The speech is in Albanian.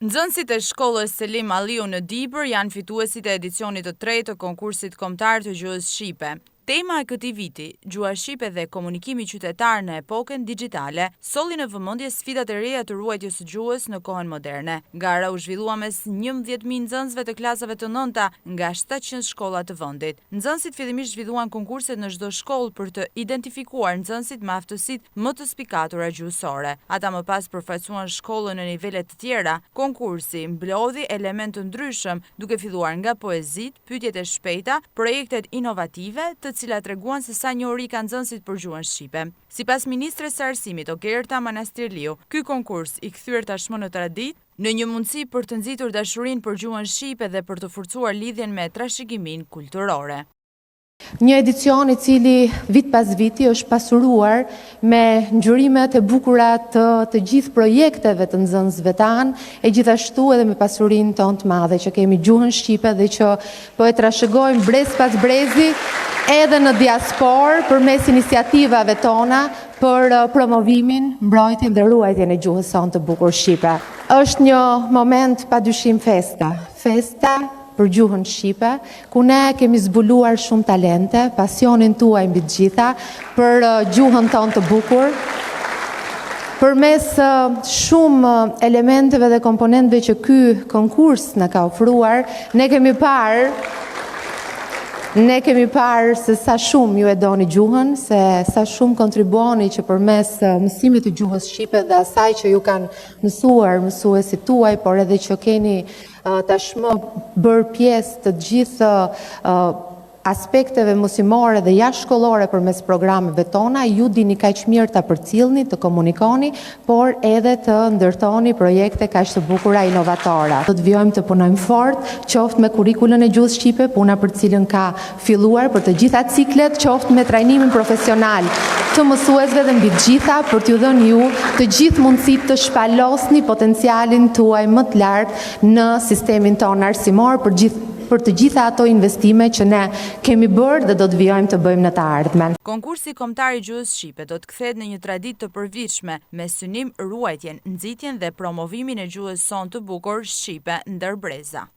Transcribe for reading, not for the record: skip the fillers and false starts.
Nxënësit e shkollës Selim Alliu në Dibër janë fituesit e edicionit të 3 të konkursit kombëtar të gjuhës shqipe. Tema e këtij viti, gjuha shqipe dhe komunikimi qytetar në epokën digjitale, solli në vëmendje sfidat e reja të ruajtjes së gjuhës në kohën moderne. Gara u zhvillua mes 11.000 nxënësve të klasave të 9-ta nga 700 shkolla të vendit. Nxënësit fillimisht zhvilluan konkurset në çdo shkollë për të identifikuar nxënësit me aftësitë më të spikatura gjuhësore. Ata më pas përfaqësuan shkollën në nivele të tjera. Konkursi mblodhi elementë të ndryshëm, duke filluar nga poezitë, pyetjet e shpejta, projektet inovative, të cilat treguan se sa njohuri kanë nxënësit për gjuhën shqipe. Sipas ministres së arsimit Ogerta Manastirliu, ky konkurs i kthyer tashmë në traditë, në një mundësi për të nxitur dashurinë për gjuhën shqipe dhe për të forcuar lidhjen me trashëgiminë kulturore. Një edicion i cili vit pas viti është pasuruar me ngjyrimet e bukura të gjithë projekteve të nxënësve tanë, e gjithashtu edhe me pasurinë tonë të madhe që kemi gjuhën shqipe dhe që po e trashëgojmë brez pas brezi edhe në diasporë përmes iniciativave tona për promovimin, mbrojtjen dhe ruajtjen e gjuhës sonë të bukur shqipe. Është një moment padyshim festa për gjuhën shqipe, ku ne kemi zbuluar shumë talente, pasionin tuaj mbi të gjitha për gjuhën tonë të bukur. Përmes shumë elementeve dhe komponenteve që ky konkurs na ka ofruar, ne kemi parë se sa shumë ju e doni gjuhën, se sa shumë kontribuoni që përmes mësimit të gjuhës shqipe dhe asaj që ju kanë mësuar mësuesit tuaj, por edhe që keni tashmë bërë pjesë të gjithë aspekteve mësimore dhe jashtëshkollore përmes programeve tona, ju dini kaq mirë ta përcjellni, të komunikoni, por edhe të ndërtoni projekte kaq të bukura inovatore. Do të vijojmë të punojmë fort, qoftë me kurrikulën e gjuhës shqipe, puna për cilën ka filluar për të gjitha ciklet, qoftë me trajnimin profesional të mësuesve dhe mbi të gjitha për t'ju dhënë ju të gjithë mundësitë të shpalosni potencialin tuaj më të lartë në sistemin tonë arsimor për të gjitha ato investime që ne kemi bërë dhe do të vijojmë të bëjmë në të ardhmen. Konkursi kombëtar i gjuhës shqipe do të kthehet në një traditë të përvitshme me synim ruajtjen, nxitjen dhe promovimin e gjuhës sonë të bukur shqipe ndër breza.